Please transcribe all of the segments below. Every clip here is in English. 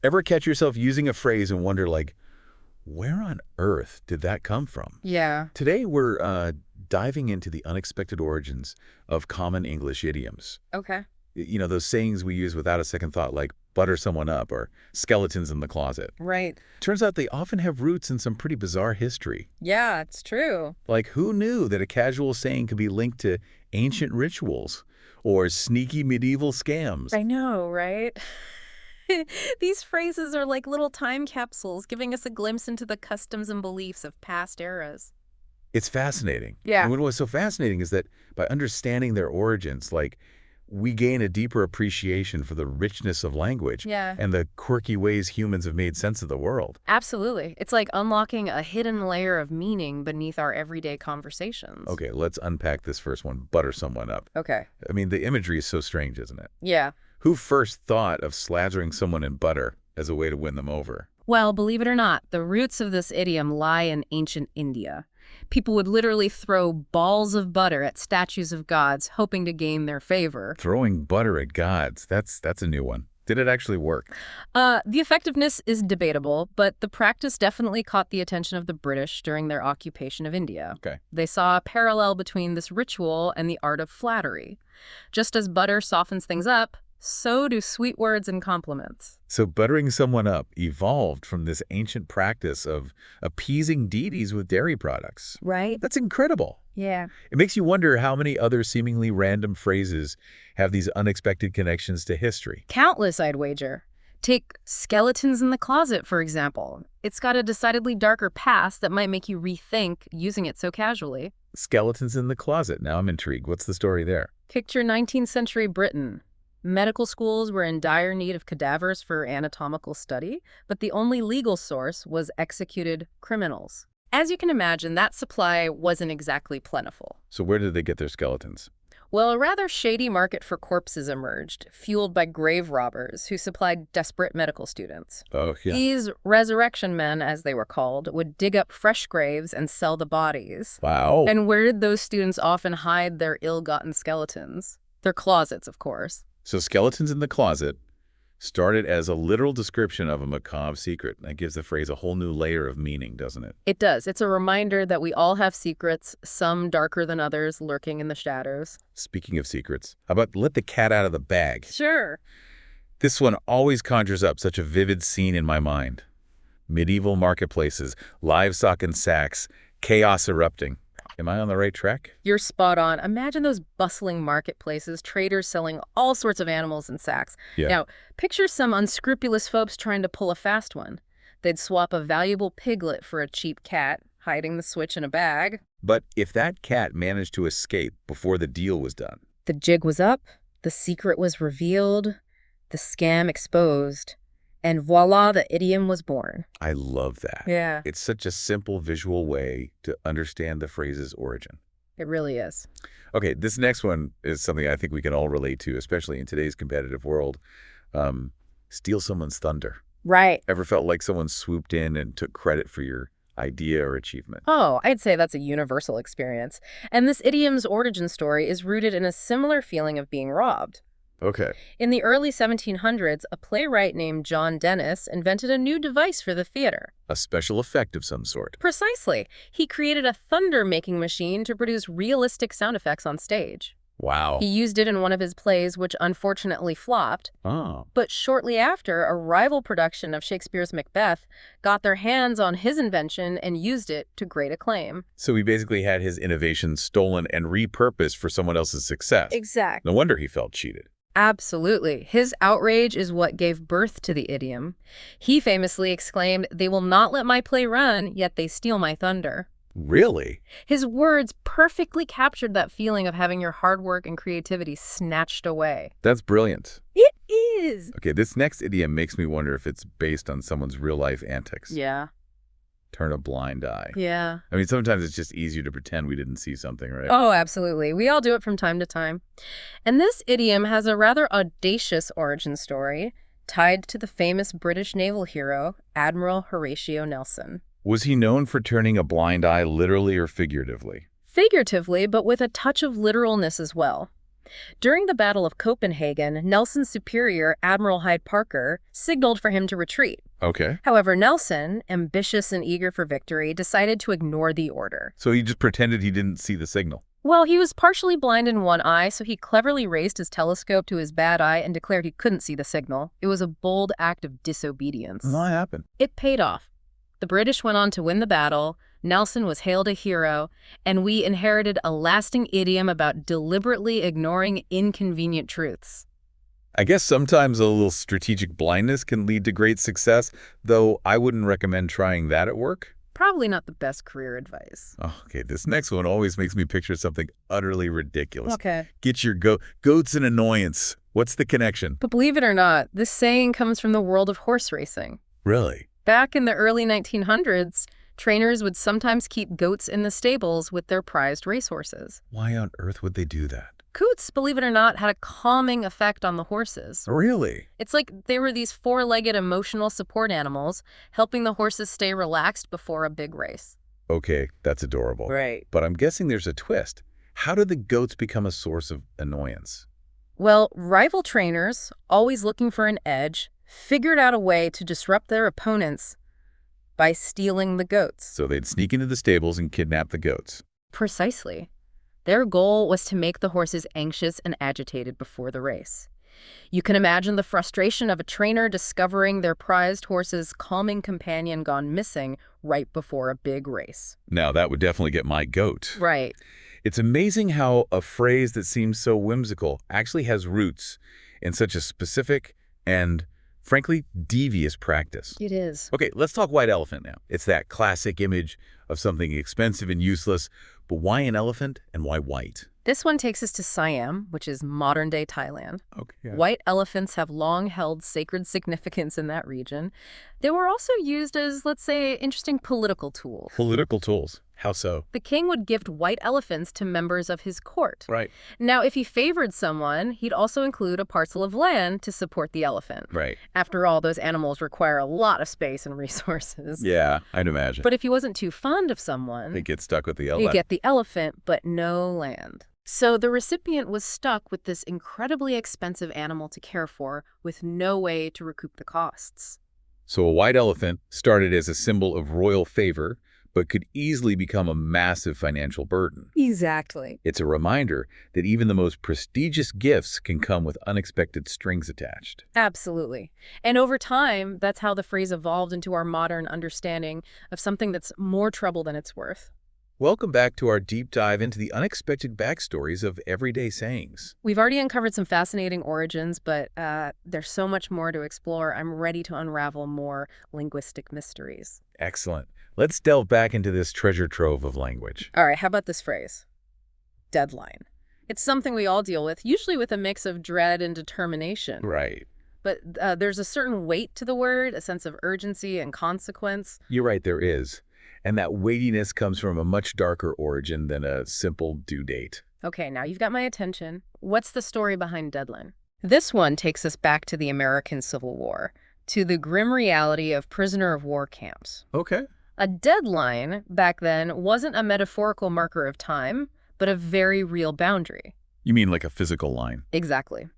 Ever catch yourself using a phrase and wonder, like, where on earth did that come from? Yeah. Today, we're diving into the unexpected origins of common English idioms. Okay. You know, those sayings we use without a second thought, like butter someone up or skeletons in the closet. Right. Turns out they often have roots in some pretty bizarre history. Yeah, it's true. Like, who knew that a casual saying could be linked to ancient rituals or sneaky medieval scams? I know, right? These phrases are like little time capsules, giving us a glimpse into the customs and beliefs of past eras. It's fascinating. Yeah. And what's so fascinating is that by understanding their origins, like, we gain a deeper appreciation for the richness of language Yeah. and the quirky ways humans have made sense of the world. Absolutely. It's like unlocking a hidden layer of meaning beneath our everyday conversations. Okay, let's unpack this first one, butter someone up. Okay. I mean, the imagery is so strange, isn't it? Yeah. Who first thought of slathering someone in butter as a way to win them over? Well, believe it or not, the roots of this idiom lie in ancient India. People would literally throw balls of butter at statues of gods, hoping to gain their favor. Throwing butter at gods, that's a new one. Did it actually work? The effectiveness is debatable, but the practice definitely caught the attention of the British during their occupation of India. Okay. They saw a parallel between this ritual and the art of flattery. Just as butter softens things up, so do sweet words and compliments. So buttering someone up evolved from this ancient practice of appeasing deities with dairy products. Right? That's incredible. Yeah. It makes you wonder how many other seemingly random phrases have these unexpected connections to history. Countless, I'd wager. Take skeletons in the closet, for example. It's got a decidedly darker past that might make you rethink using it so casually. Skeletons in the closet. Now I'm intrigued. What's the story there? Picture 19th century Britain. Medical schools were in dire need of cadavers for anatomical study, but the only legal source was executed criminals. As you can imagine, that supply wasn't exactly plentiful. So where did they get their skeletons? Well, a rather shady market for corpses emerged, fueled by grave robbers who supplied desperate medical students. Oh, yeah. These resurrection men, as they were called, would dig up fresh graves and sell the bodies. Wow. And where did those students often hide their ill-gotten skeletons? Their closets, of course. So skeletons in the closet started as a literal description of a macabre secret. That gives the phrase a whole new layer of meaning, doesn't it? It does. It's a reminder that we all have secrets, some darker than others, lurking in the shadows. Speaking of secrets, how about let the cat out of the bag? Sure. This one always conjures up such a vivid scene in my mind. Medieval marketplaces, livestock in sacks, chaos erupting. Am I on the right track? You're spot on. Imagine those bustling marketplaces, traders selling all sorts of animals in sacks. Yeah. Now, picture some unscrupulous folks trying to pull a fast one. They'd swap a valuable piglet for a cheap cat, hiding the switch in a bag. But if that cat managed to escape before the deal was done, The jig was up, the secret was revealed, the scam exposed, and voila, the idiom was born. I love that. Yeah, It's such a simple visual way to understand the phrase's origin. it really is. Okay, this next one is something I think we can all relate to, especially in today's competitive world. Steal someone's thunder. Right. Ever felt like someone swooped in and took credit for your idea or achievement? Oh, I'd say that's a universal experience. And this idiom's origin story is rooted in a similar feeling of being robbed. Okay. In the early 1700s, a playwright named John Dennis invented a new device for the theater. A special effect of some sort. Precisely. He created a thunder-making machine to produce realistic sound effects on stage. Wow. He used it in one of his plays, which unfortunately flopped. Oh. But shortly after, a rival production of Shakespeare's Macbeth got their hands on his invention and used it to great acclaim. So he basically had his innovation stolen and repurposed for someone else's success. Exactly. No wonder he felt cheated. Absolutely. His outrage is what gave birth to the idiom. He famously exclaimed, "They will not let my play run, yet they steal my thunder." Really? His words perfectly captured that feeling of having your hard work and creativity snatched away. That's brilliant. It is. Okay, this next idiom makes me wonder if it's based on someone's real-life antics. Yeah. Turn a blind eye. Yeah. I mean, sometimes it's just easier to pretend we didn't see something, right? Oh, absolutely. We all do it from time to time. And this idiom has a rather audacious origin story tied to the famous British naval hero, Admiral Horatio Nelson. Was he known for turning a blind eye literally or figuratively? Figuratively, but with a touch of literalness as well. During the Battle of Copenhagen, Nelson's superior, Admiral Hyde Parker, signaled for him to retreat. Okay. However, Nelson, ambitious and eager for victory, decided to ignore the order. So he just pretended he didn't see the signal. Well, he was partially blind in one eye, so he cleverly raised his telescope to his bad eye and declared he couldn't see the signal. It was a bold act of disobedience. What happened? It paid off. The British went on to win the battle, Nelson was hailed a hero, and we inherited a lasting idiom about deliberately ignoring inconvenient truths. I guess sometimes a little strategic blindness can lead to great success, though I wouldn't recommend trying that at work. Probably not the best career advice. Oh, okay, this next one always makes me picture something utterly ridiculous. Okay. Get your goat's an annoyance. What's the connection? But believe it or not, this saying comes from the world of horse racing. Really? Back in the early 1900s, trainers would sometimes keep goats in the stables with their prized racehorses. Why on earth would they do that? Coots, believe it or not, had a calming effect on the horses. Really? It's like they were these four-legged emotional support animals, helping the horses stay relaxed before a big race. Okay, that's adorable. Right. But I'm guessing there's a twist. How did the goats become a source of annoyance? Well, rival trainers, always looking for an edge, figured out a way to disrupt their opponents by stealing the goats. So they'd sneak into the stables and kidnap the goats. Precisely. Their goal was to make the horses anxious and agitated before the race. You can imagine the frustration of a trainer discovering their prized horse's calming companion gone missing right before a big race. Now, that would definitely get my goat. Right. It's amazing how a phrase that seems so whimsical actually has roots in such a specific and, frankly, devious practice. It is. Okay, let's talk white elephant now. It's that classic image of something expensive and useless, but why an elephant and why white? This one takes us to Siam, which is modern-day Thailand. Okay. Yeah. White elephants have long held sacred significance in that region. They were also used as, let's say, interesting political tools. Political tools. How so? The king would gift white elephants to members of his court. Right. Now, if he favored someone, he'd also include a parcel of land to support the elephant. Right. After all, those animals require a lot of space and resources. Yeah, I'd imagine. But if he wasn't too fond of someone, They get stuck with the he'd elephant. get the elephant, but no land. So the recipient was stuck with this incredibly expensive animal to care for with no way to recoup the costs. So a white elephant started as a symbol of royal favor, but could easily become a massive financial burden. Exactly. It's a reminder that even the most prestigious gifts can come with unexpected strings attached. Absolutely. And over time, that's how the phrase evolved into our modern understanding of something that's more trouble than it's worth. Welcome back to our deep dive into the unexpected backstories of everyday sayings. We've already uncovered some fascinating origins, but there's so much more to explore. I'm ready to unravel more linguistic mysteries. Excellent. Let's delve back into this treasure trove of language. All right, how about this phrase? Deadline. It's something we all deal with, usually with a mix of dread and determination. Right. But there's a certain weight to the word, a sense of urgency and consequence. You're right, there is. And that weightiness comes from a much darker origin than a simple due date. Okay, now you've got my attention. What's the story behind deadline? This one takes us back to the American Civil War, to the grim reality of prisoner of war camps. Okay. A deadline, back then, wasn't a metaphorical marker of time, but a very real boundary. You mean like a physical line? Exactly.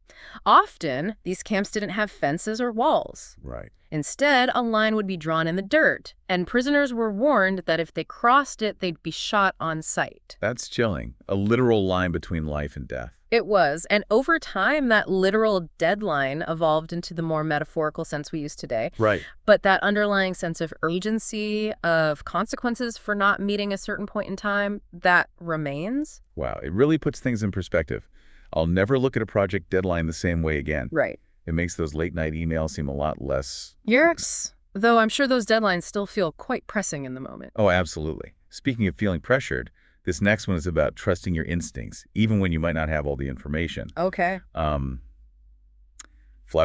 Often, these camps didn't have fences or walls. Right. Instead, a line would be drawn in the dirt, and prisoners were warned that if they crossed it, they'd be shot on sight. That's chilling. A literal line between life and death. It was, and over time, that literal deadline evolved into the more metaphorical sense we use today. Right. But that underlying sense of urgency, of consequences for not meeting a certain point in time, that remains. Wow, it really puts things in perspective. I'll never look at a project deadline the same way again. Right. It makes those late-night emails seem a lot less... Yes, though I'm sure those deadlines still feel quite pressing in the moment. Oh, absolutely. Speaking of feeling pressured, this next one is about trusting your instincts, even when you might not have all the information. Okay. Fly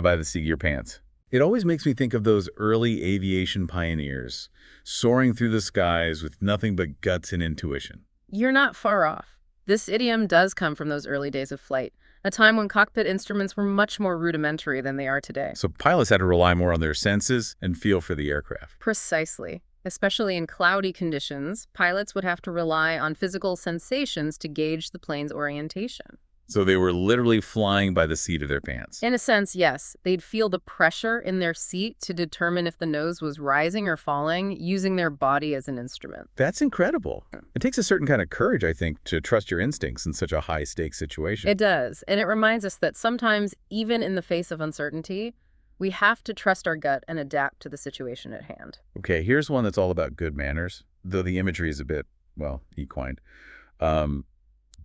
by the seat of your pants. It always makes me think of those early aviation pioneers, soaring through the skies with nothing but guts and intuition. You're not far off. This idiom does come from those early days of flight, a time when cockpit instruments were much more rudimentary than they are today. So pilots had to rely more on their senses and feel for the aircraft. Precisely. Especially in cloudy conditions, pilots would have to rely on physical sensations to gauge the plane's orientation. So they were literally flying by the seat of their pants. In a sense, yes. They'd feel the pressure in their seat to determine if the nose was rising or falling, using their body as an instrument. That's incredible. It takes a certain kind of courage, I think, to trust your instincts in such a high-stakes situation. It does. And it reminds us that sometimes, even in the face of uncertainty, we have to trust our gut and adapt to the situation at hand. Okay, here's one that's all about good manners, though the imagery is a bit, well, equine. Um,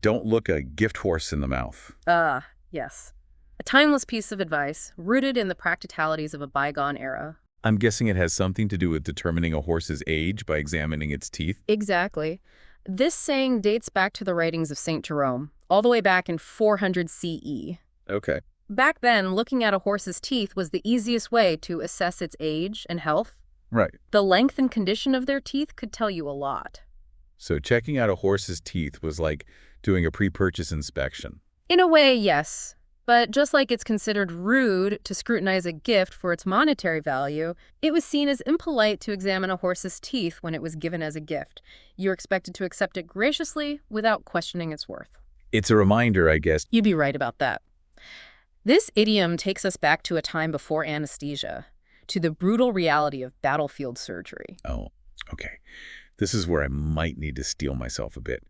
don't look a gift horse in the mouth. Ah, yes. A timeless piece of advice, rooted in the practicalities of a bygone era. I'm guessing it has something to do with determining a horse's age by examining its teeth. Exactly. This saying dates back to the writings of St. Jerome, all the way back in 400 CE. Okay. Back then, looking at a horse's teeth was the easiest way to assess its age and health. Right. The length and condition of their teeth could tell you a lot. So checking out a horse's teeth was like doing a pre-purchase inspection. In a way, yes. But just like it's considered rude to scrutinize a gift for its monetary value, it was seen as impolite to examine a horse's teeth when it was given as a gift. You're expected to accept it graciously without questioning its worth. It's a reminder, I guess. You'd be right about that. This idiom takes us back to a time before anesthesia, to the brutal reality of battlefield surgery. Oh, okay. This is where I might need to steel myself a bit.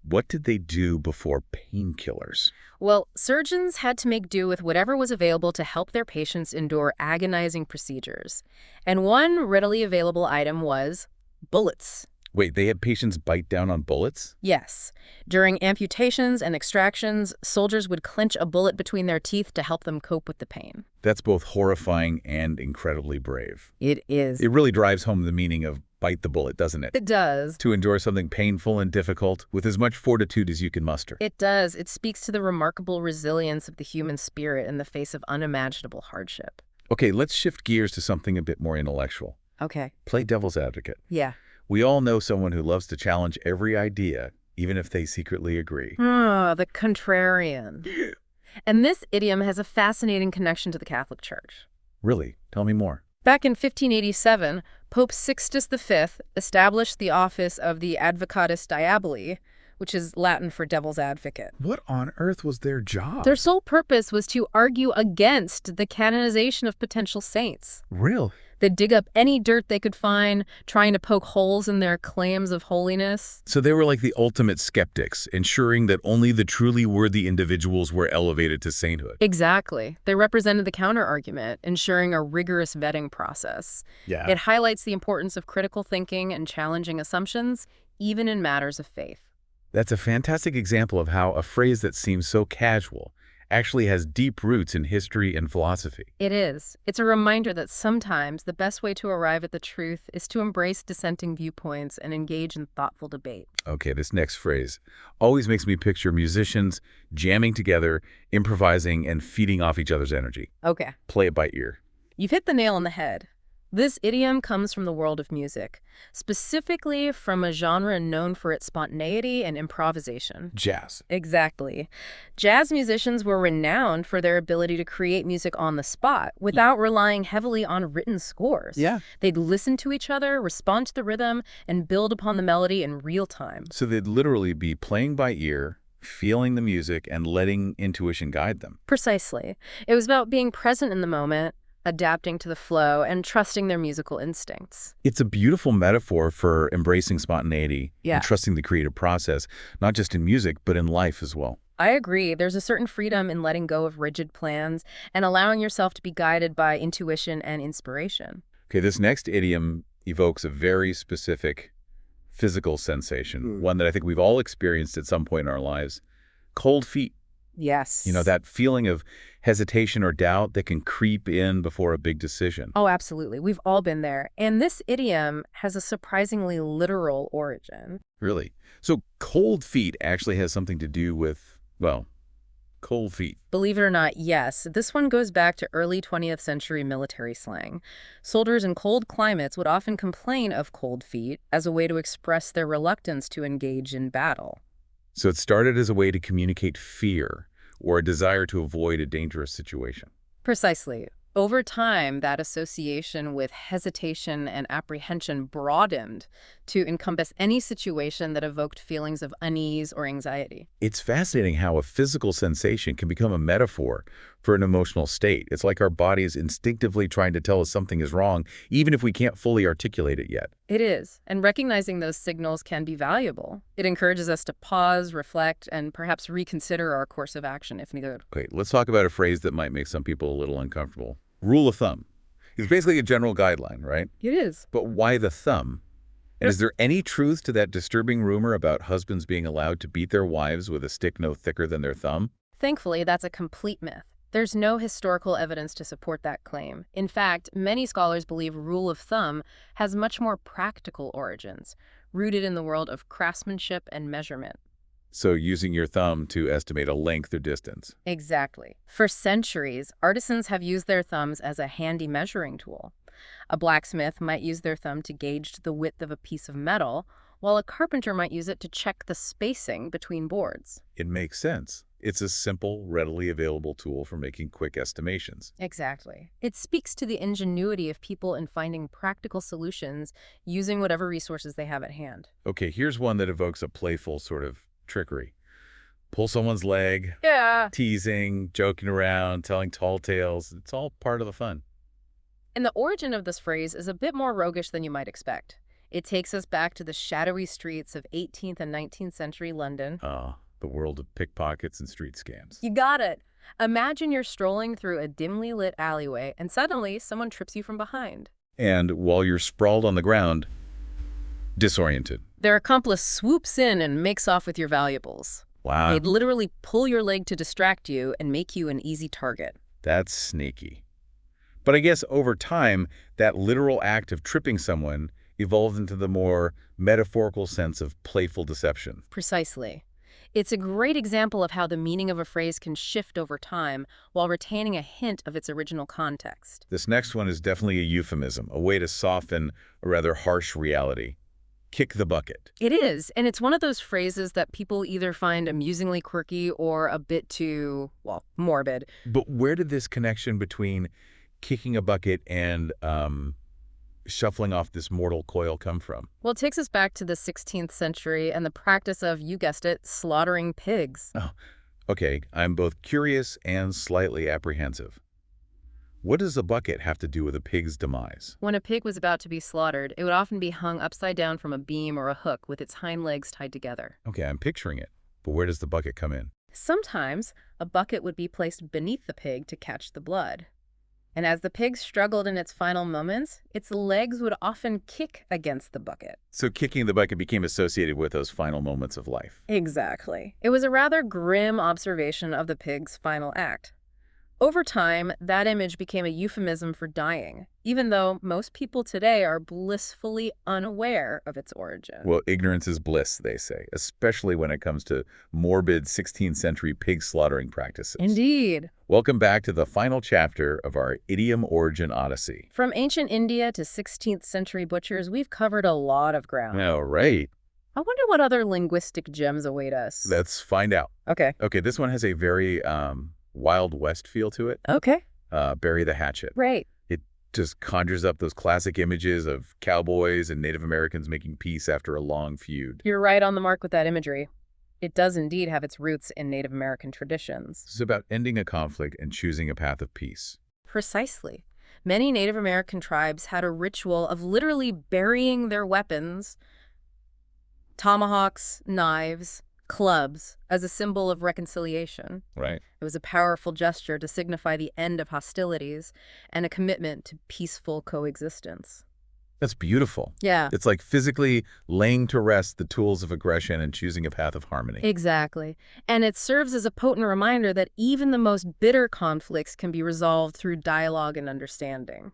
What did they do before painkillers? Well, surgeons had to make do with whatever was available to help their patients endure agonizing procedures. And one readily available item was bullets. Wait, they had patients bite down on bullets? Yes. During amputations and extractions, soldiers would clench a bullet between their teeth to help them cope with the pain. That's both horrifying and incredibly brave. It is. It really drives home the meaning of bite the bullet, doesn't it? It does. To endure something painful and difficult with as much fortitude as you can muster. It does. It speaks to the remarkable resilience of the human spirit in the face of unimaginable hardship. Okay, let's shift gears to something a bit more intellectual. Okay. Play devil's advocate. Yeah. We all know someone who loves to challenge every idea, even if they secretly agree. The contrarian. And this idiom has a fascinating connection to the Catholic Church. Really? Tell me more. Back in 1587, Pope Sixtus V established the office of the Advocatus Diaboli, which is Latin for devil's advocate. What on earth was their job? Their sole purpose was to argue against the canonization of potential saints. Real? They'd dig up any dirt they could find, trying to poke holes in their claims of holiness. So they were like the ultimate skeptics, ensuring that only the truly worthy individuals were elevated to sainthood. Exactly. They represented the counter-argument, ensuring a rigorous vetting process. Yeah. It highlights the importance of critical thinking and challenging assumptions, even in matters of faith. That's a fantastic example of how a phrase that seems so casual actually has deep roots in history and philosophy. It is. It's a reminder that sometimes the best way to arrive at the truth is to embrace dissenting viewpoints and engage in thoughtful debate. Okay, this next phrase always makes me picture musicians jamming together, improvising, and feeding off each other's energy. Okay. Play it by ear. You've hit the nail on the head. This idiom comes from the world of music, specifically from a genre known for its spontaneity and improvisation. Jazz. Exactly. Jazz musicians were renowned for their ability to create music on the spot without relying heavily on written scores. Yeah. They'd listen to each other, respond to the rhythm, and build upon the melody in real time. So they'd literally be playing by ear, feeling the music, and letting intuition guide them. Precisely. It was about being present in the moment, adapting to the flow, and trusting their musical instincts. It's a beautiful metaphor for embracing spontaneity and Yeah. trusting the creative process, not just in music, but in life as well. I agree. There's a certain freedom in letting go of rigid plans and allowing yourself to be guided by intuition and inspiration. Okay, this next idiom evokes a very specific physical sensation, one that I think we've all experienced at some point in our lives. Cold feet. Yes. You know, that feeling of hesitation or doubt that can creep in before a big decision. Oh, absolutely. We've all been there. And this idiom has a surprisingly literal origin. Really? So cold feet actually has something to do with, well, cold feet. Believe it or not, yes. This one goes back to early 20th century military slang. Soldiers in cold climates would often complain of cold feet as a way to express their reluctance to engage in battle. So it started as a way to communicate fear or a desire to avoid a dangerous situation. Precisely. Over time, that association with hesitation and apprehension broadened to encompass any situation that evoked feelings of unease or anxiety. It's fascinating how a physical sensation can become a metaphor for an emotional state. It's like our body is instinctively trying to tell us something is wrong, even if we can't fully articulate it yet. It is, and recognizing those signals can be valuable. It encourages us to pause, reflect, and perhaps reconsider our course of action if needed. Okay, let's talk about a phrase that might make some people a little uncomfortable. Rule of thumb. It's basically a general guideline, right? It is. But why the thumb? And is there any truth to that disturbing rumor about husbands being allowed to beat their wives with a stick no thicker than their thumb? Thankfully, that's a complete myth. There's no historical evidence to support that claim. In fact, many scholars believe rule of thumb has much more practical origins, rooted in the world of craftsmanship and measurement. So using your thumb to estimate a length or distance. Exactly. For centuries, artisans have used their thumbs as a handy measuring tool. A blacksmith might use their thumb to gauge the width of a piece of metal, while a carpenter might use it to check the spacing between boards. It makes sense. It's a simple, readily available tool for making quick estimations. Exactly. It speaks to the ingenuity of people in finding practical solutions using whatever resources they have at hand. Okay, here's one that evokes a playful sort of trickery. Pull someone's leg, Yeah. teasing, joking around, telling tall tales. It's all part of the fun. And the origin of this phrase is a bit more roguish than you might expect. It takes us back to the shadowy streets of 18th and 19th century London. The world of pickpockets and street scams. You got it. Imagine you're strolling through a dimly lit alleyway and suddenly someone trips you from behind. And while you're sprawled on the ground, disoriented. Their accomplice swoops in and makes off with your valuables. Wow, They'd literally pull your leg to distract you and make you an easy target. that's sneaky. But I guess over time, that literal act of tripping someone evolved into the more metaphorical sense of playful deception. Precisely. It's a great example of how the meaning of a phrase can shift over time while retaining a hint of its original context. This next one is definitely a euphemism, a way to soften a rather harsh reality. Kick the bucket. It is, and it's one of those phrases that people either find amusingly quirky or a bit too, well, morbid. But where did this connection between kicking a bucket and shuffling off this mortal coil come from? Well, it takes us back to the 16th century and the practice of, you guessed it, slaughtering pigs. Oh, okay, I'm both curious and slightly apprehensive. What does a bucket have to do with a pig's demise? When a pig was about to be slaughtered, it would often be hung upside down from a beam or a hook with its hind legs tied together. Okay, I'm picturing it, but where does the bucket come in? Sometimes, a bucket would be placed beneath the pig to catch the blood. And as the pig struggled in its final moments, its legs would often kick against the bucket. So kicking the bucket became associated with those final moments of life. Exactly. It was a rather grim observation of the pig's final act. Over time, that image became a euphemism for dying, even though most people today are blissfully unaware of its origin. Well, ignorance is bliss, they say, especially when it comes to morbid 16th century pig slaughtering practices. Indeed. Welcome back to the final chapter of our idiom origin odyssey. From ancient India to 16th century butchers, we've covered a lot of ground. All right, I wonder what other linguistic gems await us. let's find out. Okay. Okay, this one has a very Wild West feel to it. Okay. Bury the hatchet. Right. It just conjures up those classic images of cowboys and Native Americans making peace after a long feud. You're right on the mark with that imagery. It does indeed have its roots in Native American traditions. This is about ending a conflict and choosing a path of peace. Precisely. Many Native American tribes had a ritual of literally burying their weapons, tomahawks, knives, clubs, as a symbol of reconciliation. Right. It was a powerful gesture to signify the end of hostilities and a commitment to peaceful coexistence. That's beautiful. Yeah. It's like physically laying to rest the tools of aggression and choosing a path of harmony. Exactly. And it serves as a potent reminder that even the most bitter conflicts can be resolved through dialogue and understanding.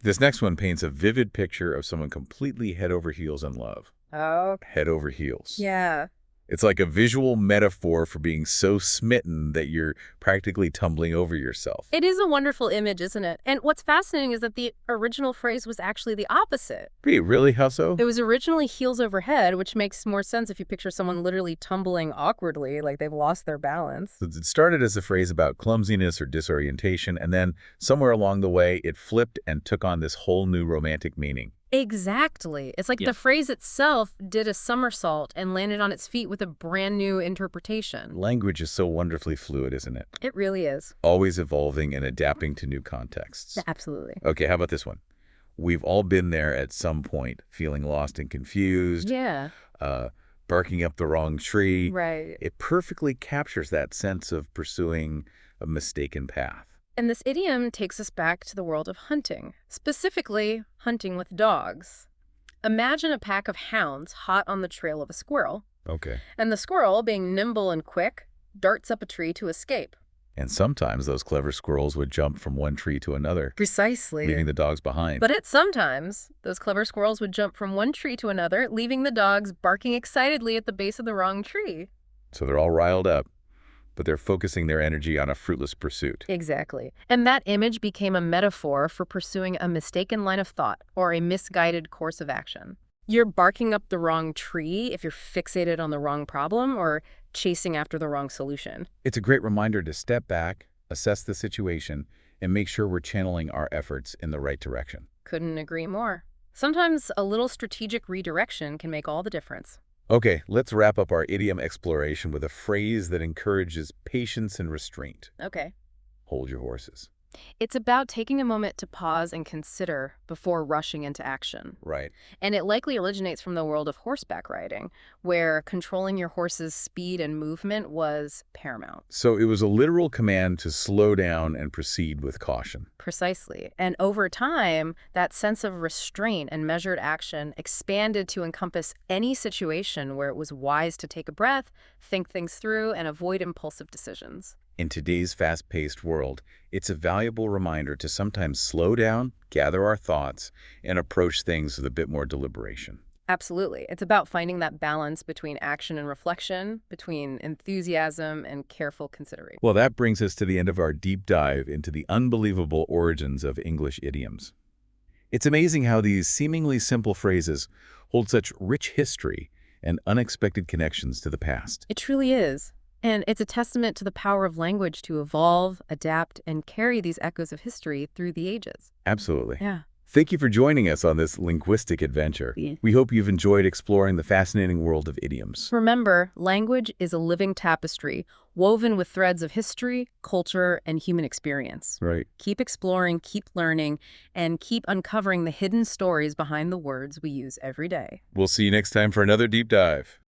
This next one paints a vivid picture of someone completely head over heels in love. Oh, Head over heels. yeah. It's like a visual metaphor for being so smitten that you're practically tumbling over yourself. It is a wonderful image, isn't it? And what's fascinating is that the original phrase was actually the opposite. Wait, really? How so? It was originally heels over head, which makes more sense if you picture someone literally tumbling awkwardly, like they've lost their balance. So it started as a phrase about clumsiness or disorientation, and then somewhere along the way, it flipped and took on this whole new romantic meaning. Exactly. It's like Yeah. the phrase itself did a somersault and landed on its feet with a brand new interpretation. Language is so wonderfully fluid, isn't it? It really is. Always evolving and adapting to new contexts. Absolutely. Okay, how about this one? We've all been there at some point, feeling lost and confused, Yeah, uh, barking up the wrong tree. right. It perfectly captures that sense of pursuing a mistaken path. And this idiom takes us back to the world of hunting, specifically hunting with dogs. Imagine a pack of hounds hot on the trail of a squirrel, Okay. and the squirrel, being nimble and quick, darts up a tree to escape. And sometimes those clever squirrels would jump from one tree to another, Precisely. leaving the dogs behind. But at sometimes, those clever squirrels would jump from one tree to another, leaving the dogs barking excitedly at the base of the wrong tree. So they're all riled up, but they're focusing their energy on a fruitless pursuit. Exactly. And that image became a metaphor for pursuing a mistaken line of thought or a misguided course of action. You're barking up the wrong tree if you're fixated on the wrong problem or chasing after the wrong solution. It's a great reminder to step back, assess the situation, and make sure we're channeling our efforts in the right direction. Couldn't agree more. Sometimes a little strategic redirection can make all the difference. Okay, let's wrap up our idiom exploration with a phrase that encourages patience and restraint. Okay. Hold your horses. It's about taking a moment to pause and consider before rushing into action. Right. And it likely originates from the world of horseback riding, where controlling your horse's speed and movement was paramount. So it was a literal command to slow down and proceed with caution. Precisely. And over time, that sense of restraint and measured action expanded to encompass any situation where it was wise to take a breath, think things through, and avoid impulsive decisions. In today's fast-paced world, it's a valuable reminder to sometimes slow down, gather our thoughts, and approach things with a bit more deliberation. Absolutely. It's about finding that balance between action and reflection, between enthusiasm and careful consideration. Well, that brings us to the end of our deep dive into the unbelievable origins of English idioms. It's amazing how these seemingly simple phrases hold such rich history and unexpected connections to the past. It truly is. And it's a testament to the power of language to evolve, adapt, and carry these echoes of history through the ages. Absolutely. Yeah. Thank you for joining us on this linguistic adventure. Yeah. We hope you've enjoyed exploring the fascinating world of idioms. Remember, language is a living tapestry woven with threads of history, culture, and human experience. Right. Keep exploring, keep learning, and keep uncovering the hidden stories behind the words we use every day. We'll see you next time for another deep dive.